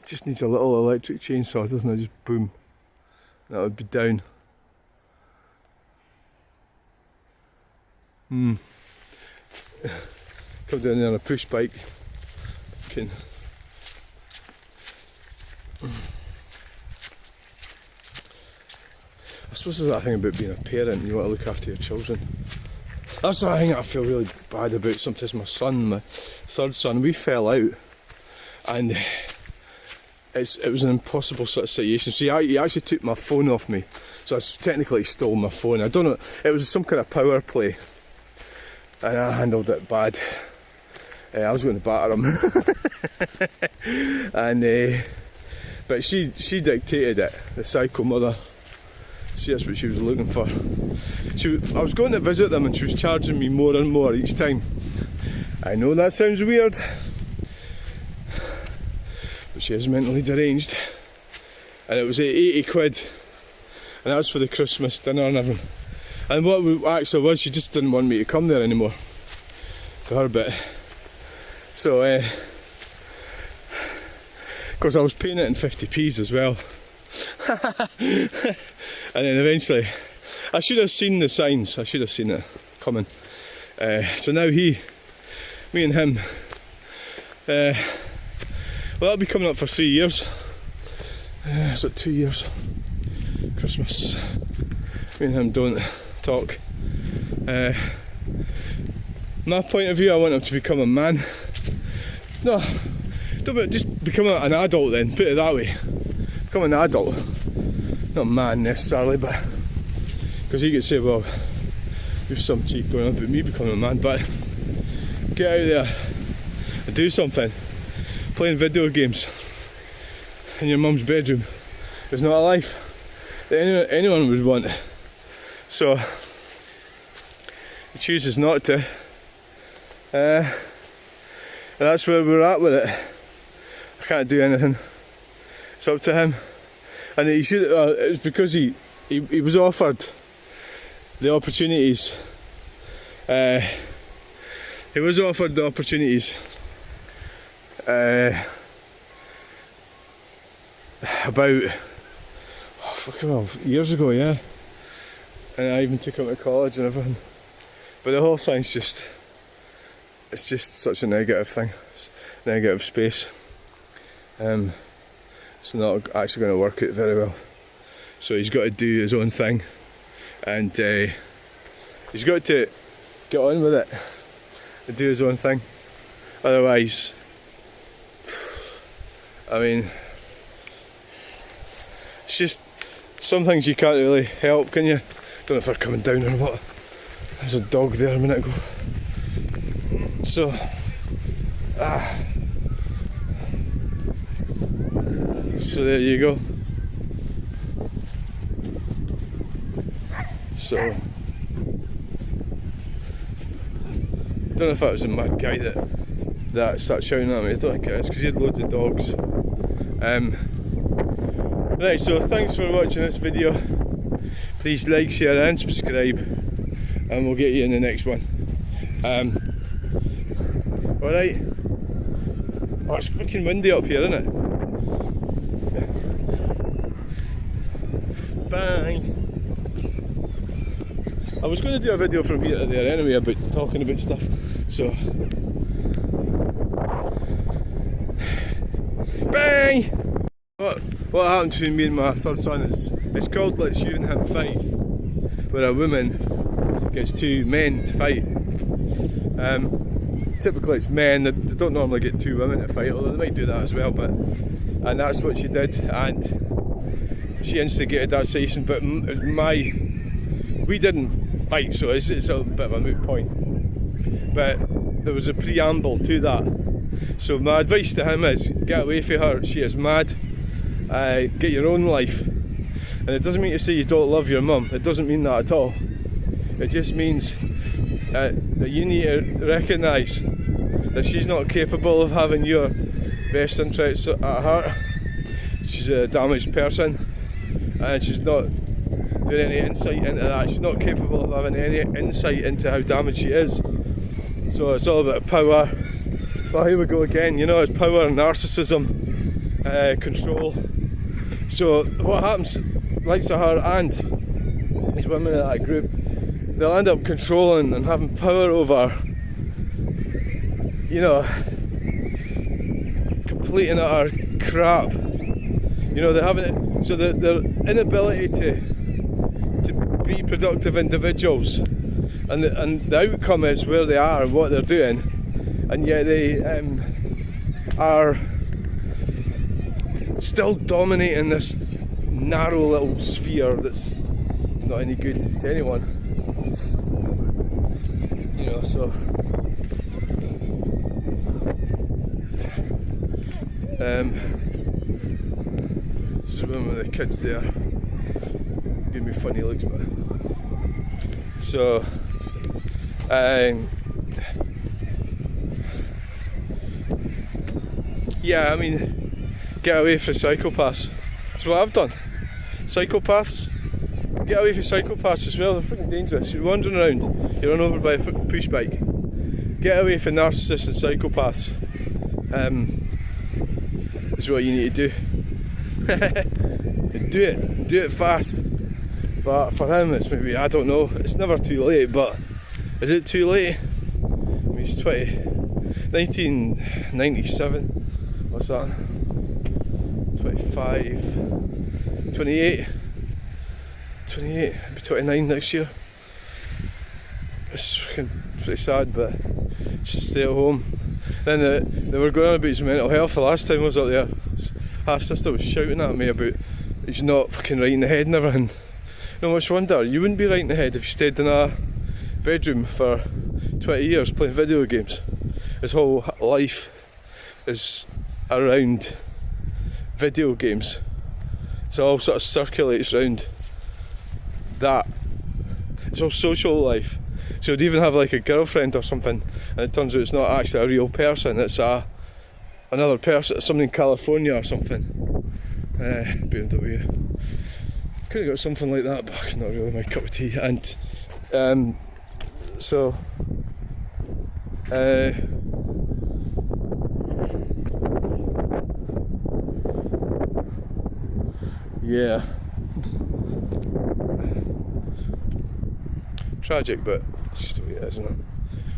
Just needs a little electric chainsaw, doesn't it? Just boom. That would be down. Come down there on a push bike. Can. I suppose there's that thing about being a parent, you want to look after your children. That's the thing that I feel really bad about sometimes. My son, my third son, we fell out, and it was an impossible sort of situation. So he actually took my phone off me, so I technically stole my phone. I don't know, it was some kind of power play, and I handled it bad. I was going to batter him, and but she dictated it, the psycho mother. See, that's what she was looking for. I was going to visit them and she was charging me more and more each time. I know that sounds weird, but she is mentally deranged. And it was 80 quid, and that was for the Christmas dinner and everything. And what we actually was, she just didn't want me to come there anymore, to her bit. So, because I was paying it in 50p's as well. And then eventually, I should have seen the signs, I should have seen it coming. So now me and him, well, that'll be coming up for 3 years. So 2 years, Christmas. Me and him don't talk. My point of view, I want him to become a man. No, just become an adult then, put it that way. Become an adult. Not a man necessarily, but because you could say, well, you've some cheek going on about me becoming a man, but get out there and do something. Playing video games in your mum's bedroom is not a life that anyone would want. So he chooses not to, and that's where we're at with it. I can't do anything. It's up to him. And he should. It was because he was offered the opportunities. He was offered the opportunities about years ago, yeah. And I even took him to college and everything. But the whole thing's it's just such a negative thing, negative space. It's not actually going to work out very well. So he's got to do his own thing, and he's got to get on with it and do his own thing. Otherwise, I mean, it's just some things you can't really help, can you? Don't know if they're coming down or what. There's a dog there a minute ago. So, so there you go. So, I don't know if that was a mad guy that started shouting at me. I don't think it is, because he had loads of dogs. Right, so thanks for watching this video. Please like, share and subscribe, and we'll get you in the next one. Alright. Oh, it's fucking windy up here, isn't it? Bye. I was going to do a video from here to there anyway about talking about stuff, so bye. What happened between me and my third son is, it's called Let's You and Him Fight, where a woman gets two men to fight. Typically it's men, they don't normally get two women to fight, although they might do that as well, and that's what she did, and she instigated that situation, but we didn't fight, so it's a bit of a moot point. But there was a preamble to that. So my advice to him is, get away from her, she is mad, get your own life. And it doesn't mean to say you don't love your mum, it doesn't mean that at all. It just means that you need to recognise that she's not capable of having your best interests at heart. She's a damaged person, and she's not doing any insight into that. She's not capable of having any insight into how damaged she is. So it's all about power. Well, here we go again, you know, it's power and narcissism. control. So what happens, likes of her and these women in that group, they'll end up controlling and having power over, you know, complete and utter crap. You know, they're having it, so their inability to be productive individuals, and the outcome is where they are and what they're doing, and yet they are still dominating this narrow little sphere that's not any good to anyone. You know, so swimming with the kids there, give me funny looks, but so yeah, I mean, get away from psychopaths. That's what I've done. Psychopaths, get away from psychopaths as well. They're freaking dangerous. You're wandering around, you're run over by a push bike. Get away from narcissists and psychopaths. Is what you need to do. Do it fast. But for him, it's maybe, I don't know, it's never too late, but is it too late? I mean, he's 1997, what's that? 25, 28, I'll be 29 next year. It's freaking pretty sad, but just stay at home. Then they were going on about his mental health the last time I was up there. His half sister was shouting at me about he's not fucking right in the head and everything. No much wonder, you wouldn't be right in the head if you stayed in a bedroom for 20 years playing video games. His whole life is around video games. So all sort of circulates around that. It's all social life. So he'd even have like a girlfriend or something, and it turns out it's not actually a real person, it's another person, something in California or something. BMW. Could have got something like that, but it's not really my cup of tea. And so yeah, tragic, but it's just the way it is, isn't it?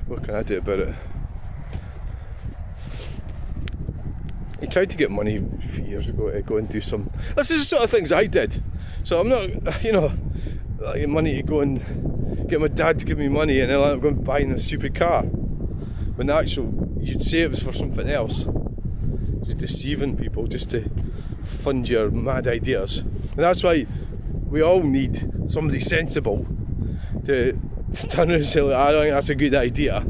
What can I do about it? He tried to get money a few years ago to go and do some. This is the sort of things I did. So I'm not, you know, like money to go and get my dad to give me money and then I'm going buying a stupid car. When actually you'd say it was for something else. You're deceiving people just to fund your mad ideas. And that's why we all need somebody sensible to turn around and say, I don't think that's a good idea.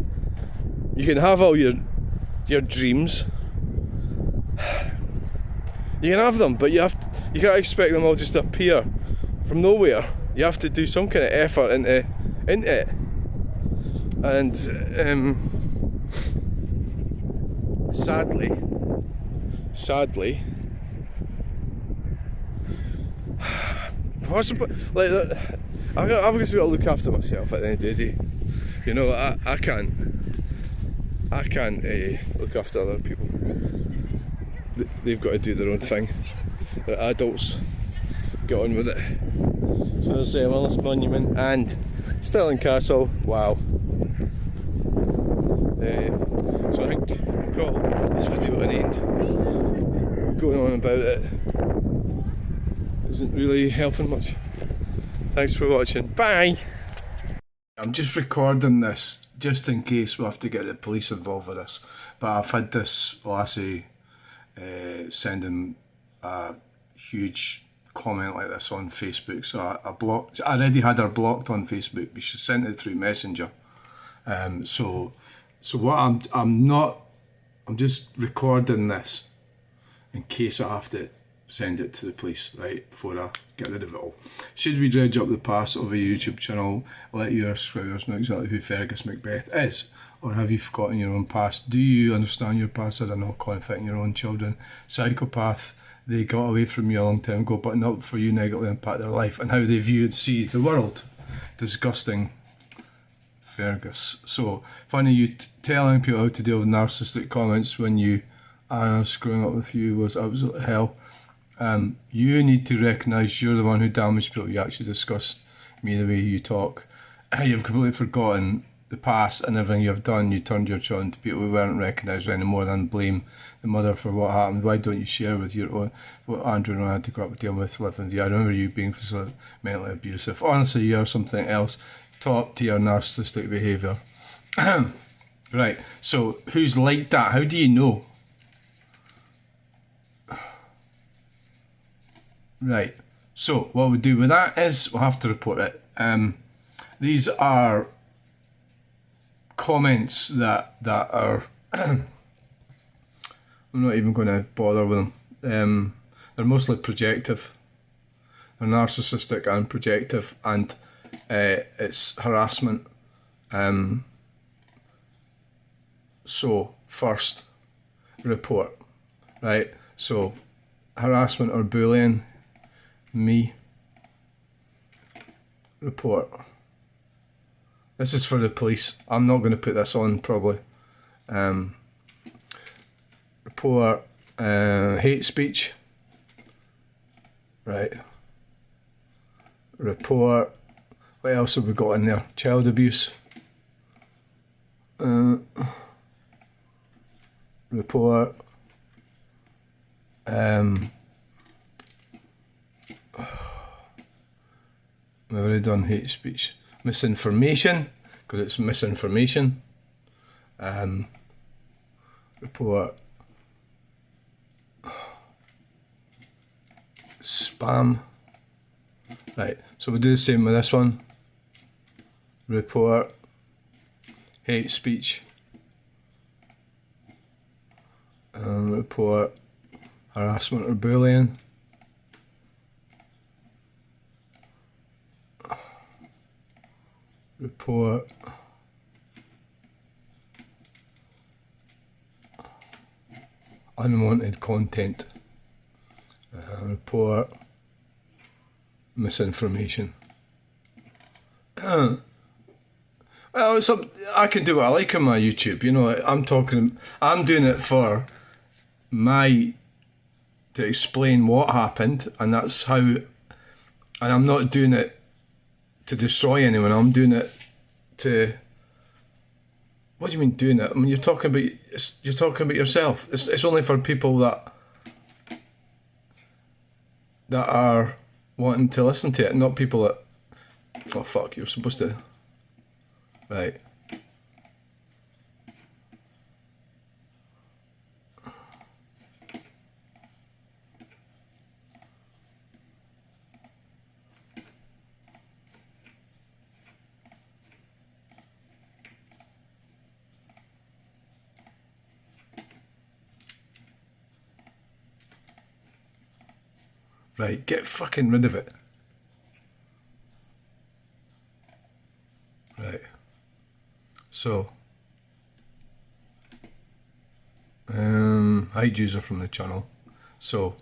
You can have all your dreams. You can have them, but you can't expect them all just to appear from nowhere. You have to do some kind of effort into it. And sadly, what's the, like, I've just got to look after myself at the end of the day. You know, I can't look after other people. They've got to do their own thing. They're adults. Get on with it. So there's Willis Monument and Stirling Castle. Wow. So I think I'll call this video an end. Going on about it isn't really helping much. Thanks for watching. Bye! I'm just recording this just in case we have to get the police involved with this. But I've had this lassie sending a huge comment like this on Facebook, so I already had her blocked on Facebook, but she sent it through Messenger. So what I'm just recording this in case I have to send it to the police, right, before I get rid of it all. Should we dredge up the past of a YouTube channel, let your subscribers know exactly who Fergus Macbeth is? Or have you forgotten your own past? Do you understand your past or not confident in your own children? Psychopath, they got away from you a long time ago, but not for you negatively impact their life and how they view and see the world. Disgusting Fergus. So, funny you telling people how to deal with narcissistic comments when you and screwing up with you was absolute hell. You need to recognise you're the one who damaged people. You actually discussed me the way you talk. You've completely forgotten the past and everything you've done. You turned your children to people who weren't recognised any more than blame the mother for what happened. Why don't you share with your own what Andrew and I had to grow up with, dealing with, living with you? I remember you being mentally abusive. Honestly, you're something else. Top tier narcissistic behaviour. Right, so who's like that? How do you know? Right, so what we do with that is we'll have to report it. These are comments that are I'm not even going to bother with them. They're mostly projective. They're narcissistic and projective, and it's harassment. So first, report. Right, so harassment or bullying me. Report. This is for the police. I'm not going to put this on probably. Report hate speech. Right. Report. What else have we got in there? Child abuse. Report. We've already done hate speech. Misinformation, because it's misinformation. Report. Spam. Right, so we'll do the same with this one. Report. Hate speech. Report. Harassment or bullying. Report. Unwanted content. Report. Misinformation. Well, I can do what I like on my YouTube. You know, I'm doing it for to explain what happened, and that's how. And I'm not doing it to destroy anyone. I'm doing it to. What do you mean doing it? I mean, you're talking about yourself. It's only for people that are wanting to listen to it, not people that. Oh fuck! You're supposed to. Right. Right, get fucking rid of it. Right. So, hide user from the channel. So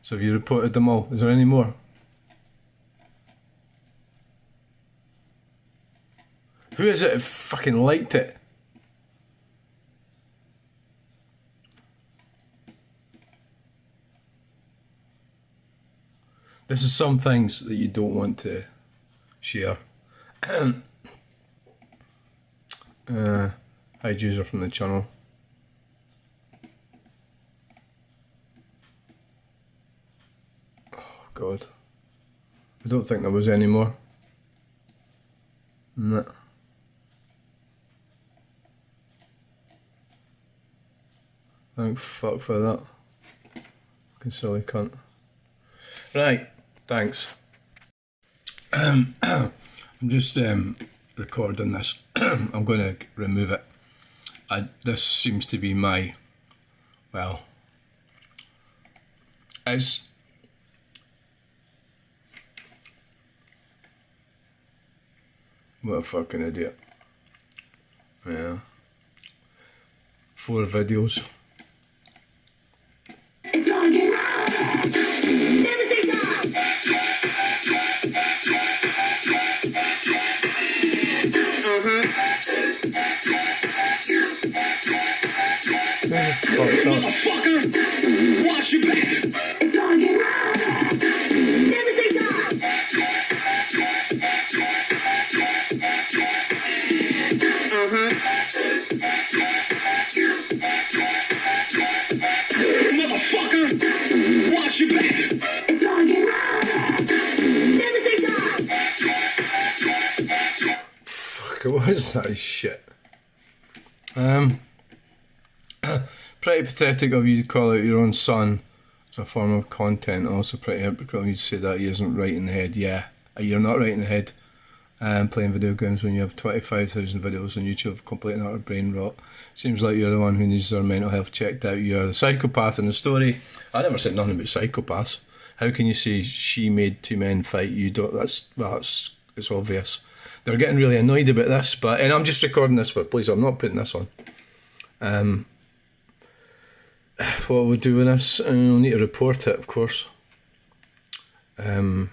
have you reported them all? Is there any more? Who is it who fucking liked it? This is some things that you don't want to share. Hide user from the channel. Oh God. I don't think there was any more. No. Thank fuck for that. Fucking silly cunt. Right, thanks. I'm just recording this. I'm going to remove it. This seems to be my, well, as what a fucking idiot. Yeah. 4 videos. Motherfucker. your back. It's gonna get hard. Everything dies. Motherfucker, watch your back. It's gonna get hard. Everything dies. Fuck, what is that shit? Pretty pathetic of you to call out your own son as a form of content. Also pretty hypocritical of you to say that he isn't right in the head. Yeah, you're not right in the head. Playing video games when you have 25,000 videos on YouTube, complete and utter brain rot. Seems like you're the one who needs their mental health checked out. You're the psychopath in the story. I never said nothing about psychopaths. How can you say she made two men fight? You don't. It's obvious. They're getting really annoyed about this, and I'm just recording this for please. I'm not putting this on. What we'll do with this, I'll need to report it, of course. I don't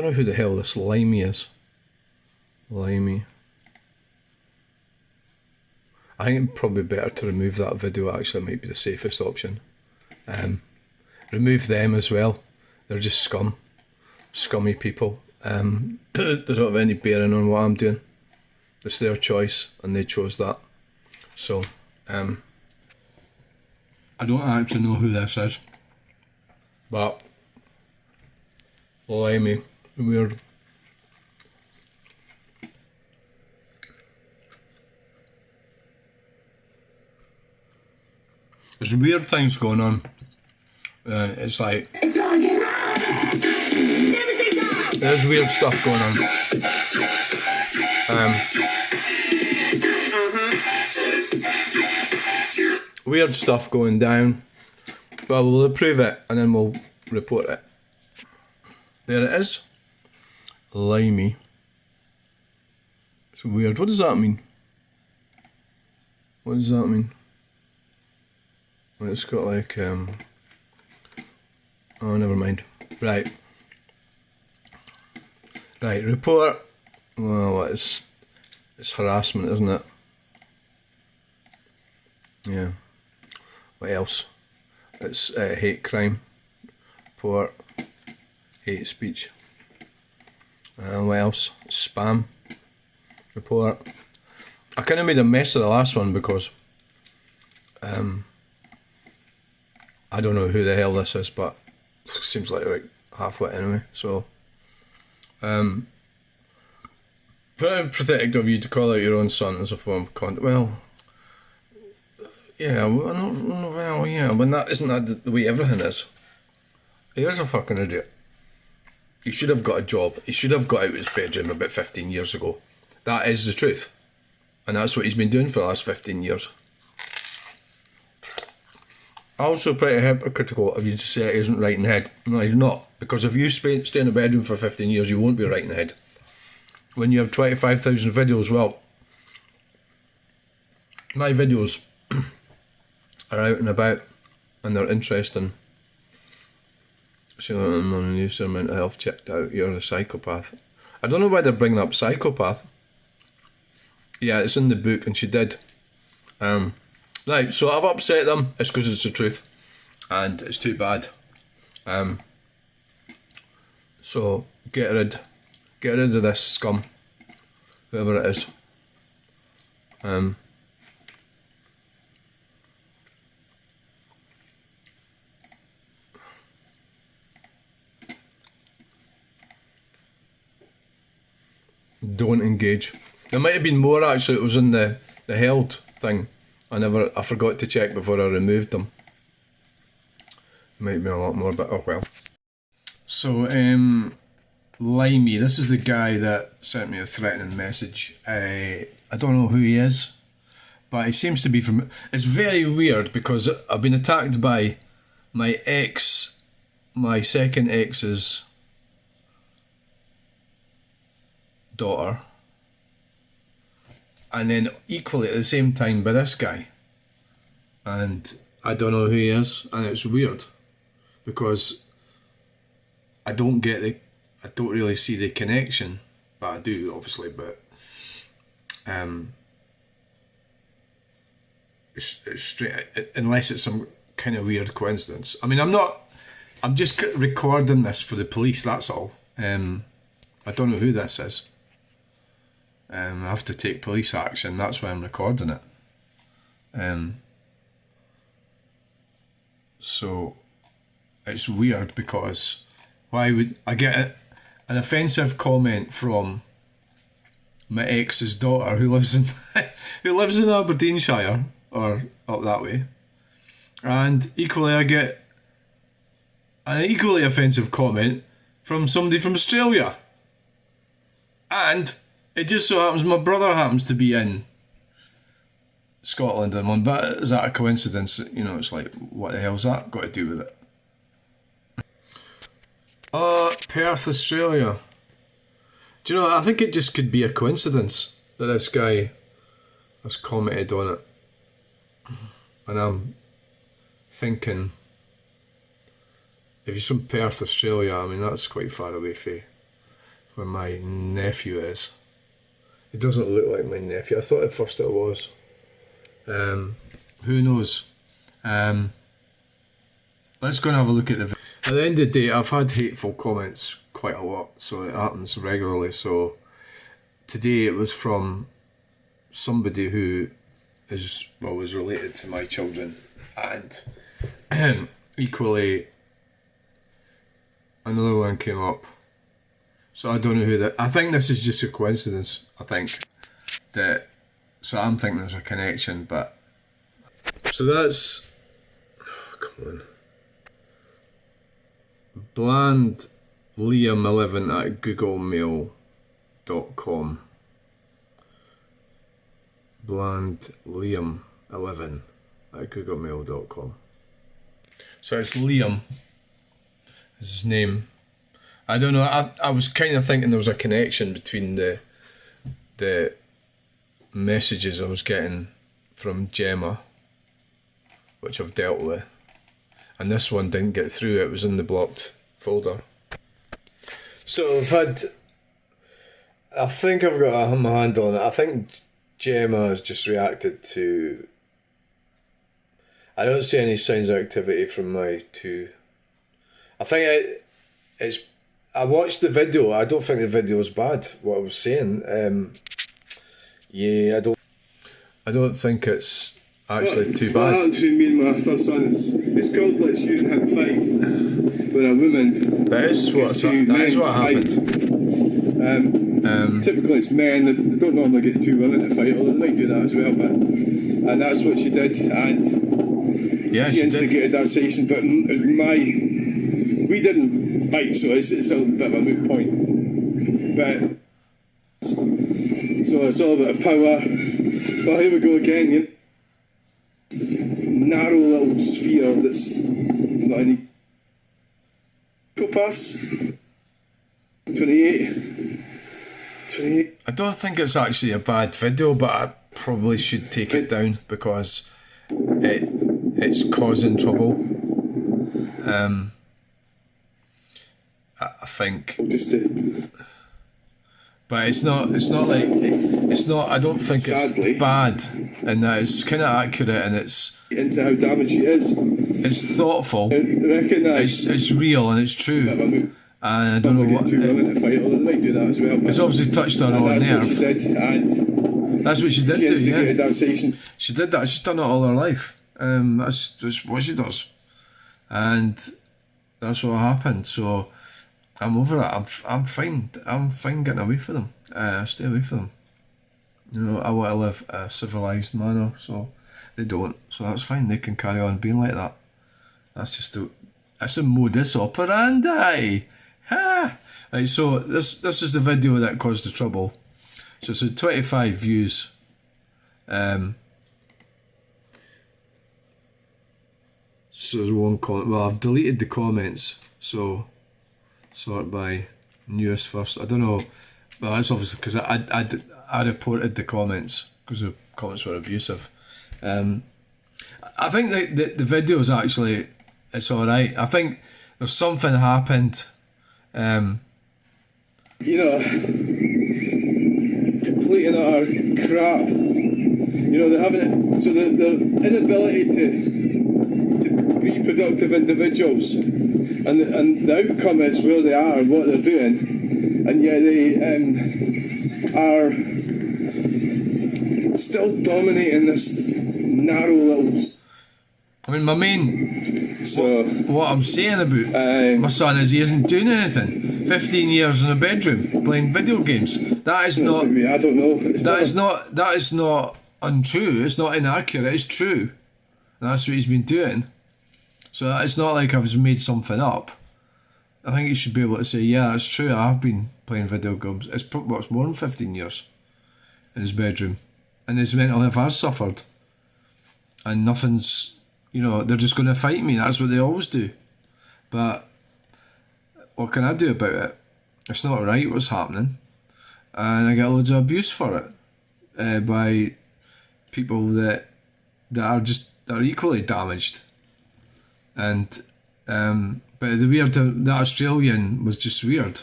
know who the hell this Limey is. Limey. I think it's probably better to remove that video. Actually, it might be the safest option. Remove them as well. They're just scummy people. They don't have any bearing on what I'm doing. It's their choice, and they chose that. So, I don't actually know who this is, but Limey, weird. There's weird things going on. It's like there's weird stuff going on. Weird stuff going down, but we'll approve it and then we'll report it. There it is. Limey. It's weird. What does that mean? What does that mean? Well, it's got like oh, never mind. Right, report. Well, it's harassment, isn't it? Yeah. What else? It's hate crime. Report. Hate speech. What else? Spam. Report. I kind of made a mess of the last one because I don't know who the hell this is, but seems like halfway anyway. So, very pathetic of you to call out your own son as a form of content. Well, yeah, well, yeah, but isn't that the way everything is? Here's a fucking idiot. He should have got a job. He should have got out of his bedroom about 15 years ago. That is the truth. And that's what he's been doing for the last 15 years. Also pretty hypocritical of you to say he isn't right in the head. No, he's not. Because if you stay in a bedroom for 15 years, you won't be right in the head. When you have 25,000 videos, well, my videos are out and about and they're interesting. So I'm on the news, mental health checked out, you're a psychopath. I don't know why they're bringing up psychopath. Yeah, it's in the book and she did. Right, so I've upset them, it's because it's the truth. And it's too bad. So get rid of this scum. Whoever it is. Don't engage. There might have been more actually. It was in the held thing. I forgot to check before I removed them. There might be a lot more, but oh well. So Limey, this is the guy that sent me a threatening message. I don't know who he is, but he seems to be from. It's very weird because I've been attacked by my second ex's daughter, and then equally at the same time by this guy, and I don't know who he is, and it's weird because I don't really see the connection, but I do obviously, but it's straight, unless it's some kind of weird coincidence. I mean, I'm just recording this for the police, that's all. I don't know who this is. I have to take police action, that's why I'm recording it. So it's weird because why would I get an offensive comment from my ex's daughter who lives in Aberdeenshire or up that way, and equally I get an equally offensive comment from somebody from Australia, and it just so happens my brother happens to be in Scotland and one, but is that a coincidence? You know, it's like, what the hell's that got to do with it? Perth, Australia. Do you know, I think it just could be a coincidence that this guy has commented on it. And I'm thinking, if he's from Perth, Australia, I mean, that's quite far away from where my nephew is. It doesn't look like my nephew. I thought at first it was. Who knows? Let's go and have a look at the... At the end of the day, I've had hateful comments quite a lot, so it happens regularly. So today it was from somebody who was related to my children, and equally another one came up. So I don't know who that... I think this is just a coincidence. I think that... So I'm thinking there's a connection, but... So that's... Oh, come on. blandliam11@googlemail.com. blandliam11@googlemail.com. So it's Liam is his name. I don't know, I was kind of thinking there was a connection between the messages I was getting from Gemma, which I've dealt with, and this one didn't get through, it was in the blocked folder. So I think I've got my hand on it. I think Gemma has just reacted to... I don't see any signs of activity from my two... I think it's... I watched the video. I don't think the video was bad, what I was saying. Yeah, I don't think it's actually too bad. What between me and my third son it's called let's you and him fight with a woman. That is what happened. Typically it's men that they don't normally get two women to fight, although they might do that as well, but and that's what she did, and she instigated that situation, but we didn't fight, so it's a bit of a moot point. But so it's all about power. Well, here we go again, you know. Narrow little sphere that's not any pass. 28. I don't think it's actually a bad video, but I probably should take it down because it's causing trouble. I think, but it's not like I don't think Sadly, it's bad, and that it's kind of accurate, and it's into how damaged she is. It's thoughtful. Recognise it's real and it's true. And I don't know what. Two women to fight, although they might do that as well. It's obviously touched on her nerve. That's what she did, and that's what she did. She instigated that situation. She did that. She's done it all her life. That's just what she does, and that's what happened. So I'm over it. I'm fine. I'm fine getting away from them. Stay away from them. You know, I want to live a civilised manner, so they don't. So that's fine. They can carry on being like that. That's just that's a modus operandi. Ha! Right, so this is the video that caused the trouble. So it's 25 views. So there's one comment. Well, I've deleted the comments. So sort by newest first. I don't know. Well, that's obviously because I reported the comments because the comments were abusive. I think the video is actually, it's alright. I think there's something happened. You know, complete and utter crap. You know, they're having it. So their inability to productive individuals, and the outcome is where they are and what they're doing, and yet they are still dominating this narrow little. I mean, my main. So What I'm saying about my son is he isn't doing anything. 15 years in a bedroom playing video games. That is not. I don't know. That is not untrue. It's not inaccurate. It's true. That's what he's been doing. So it's not like I've just made something up. I think you should be able to say, yeah, it's true. I've been playing video games. It's more than 15 years in his bedroom, and his mental health has suffered. And nothing's. They're just going to fight me. That's what they always do. But what can I do about it? It's not right what's happening. And I get loads of abuse for it by people that are equally damaged. And but the Australian was just weird.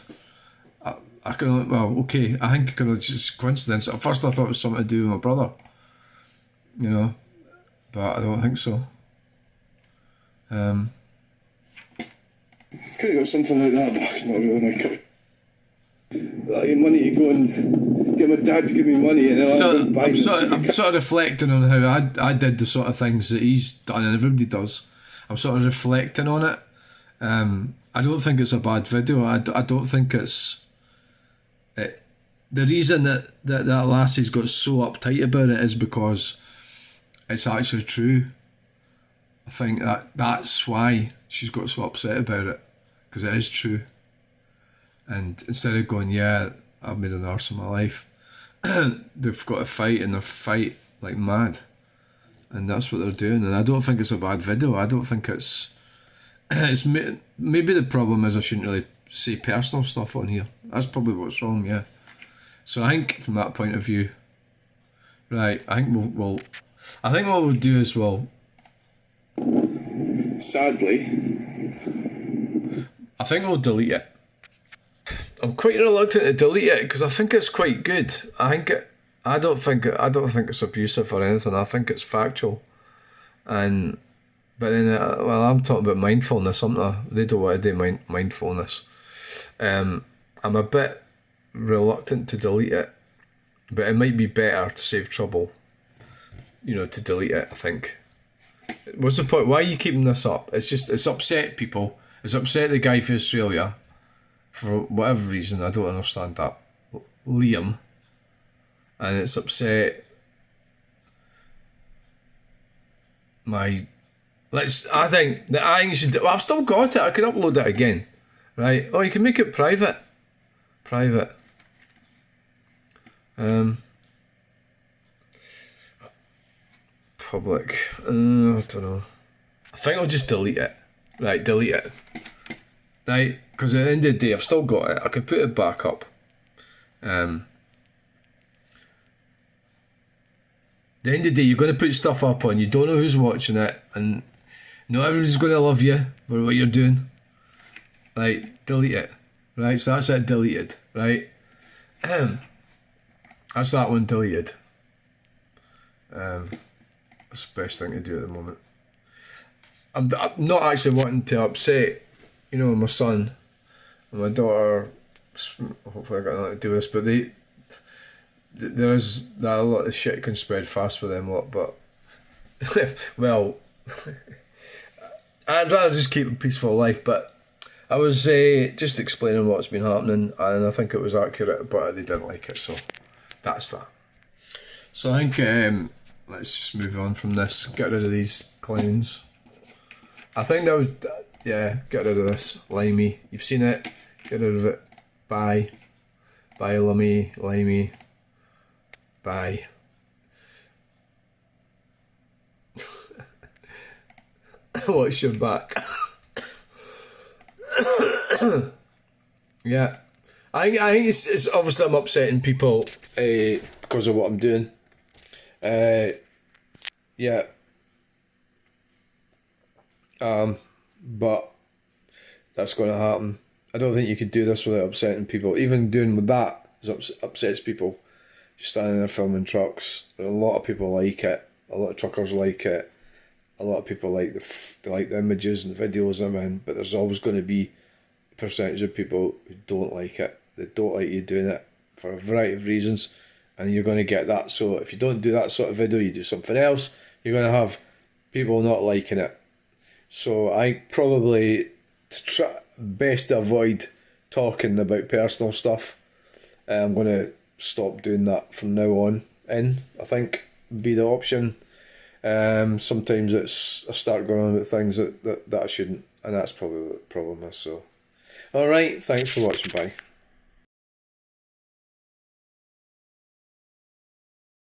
I think it was just coincidence. At first I thought it was something to do with my brother. But I don't think so. Could have got something like that, but it's not really my cup. Like money to go and get my dad to give me money, and I'm sort of reflecting on how I did the sort of things that he's done and everybody does. I'm sort of reflecting on it. I don't think it's a bad video. I don't think it's. The reason that lassie's got so uptight about it is because it's actually true. I think that's why she's got so upset about it, because it is true. And instead of going, yeah, I've made an arse of my life, they've got to fight, and they fight like mad. And that's what they're doing. And I don't think it's a bad video. I don't think it's maybe the problem is I shouldn't really say personal stuff on here. That's probably what's wrong, yeah. So I think from that point of view, right, I think I think what we'll do is sadly, I think we'll delete it. I'm quite reluctant to delete it because I think it's quite good. I don't think it's abusive or anything. I think it's factual. But then, I'm talking about mindfulness. They don't want to do mindfulness. I'm a bit reluctant to delete it, but it might be better to save trouble. To delete it. I think. What's the point? Why are you keeping this up? It's upset people. It's upset the guy from Australia for whatever reason. I don't understand that. Liam. And it's upset I think you should do, I've still got it. I can upload it again. Right? Oh, you can make it private. Public. I don't know. I think I'll just delete it. Right, delete it. Right, because at the end of the day, I've still got it. I can put it back up. The end of the day, you're going to put stuff up on. You don't know who's watching it, and not everybody's going to love you for what you're doing. Right, delete it. Right, so that's it, deleted. Right, that's that one deleted. That's the best thing to do at the moment. I'm not actually wanting to upset, my son and my daughter. Hopefully I got nothing to do with this, but there's a lot of shit can spread fast with them lot, but well, I'd rather just keep a peaceful life. But I was just explaining what's been happening, and I think it was accurate, but they didn't like it, so that's that. So I think let's just move on from this. Get rid of these clowns. I think that was, get rid of this. Limey. You've seen it. Get rid of it. Bye. Bye, Limey. Bye. Watch your back. Yeah. I think it's obviously I'm upsetting people because of what I'm doing. Yeah. But that's going to happen. I don't think you could do this without upsetting people. Even doing with that upsets people. You're standing there filming trucks. A lot of people like it. A lot of truckers like it. a lot of people like they like the images and videos I'm in, but there's always going to be a percentage of people who don't like it. They don't like you doing it for a variety of reasons, and you're going to get that. So if you don't do that sort of video, you do something else, you're going to have people not liking it. So I probably best to avoid talking about personal stuff. I'm going to stop doing that from now on in, I think, be the option. Sometimes I start going on about things that I shouldn't, and that's probably what the problem is. So, alright, thanks for watching, bye.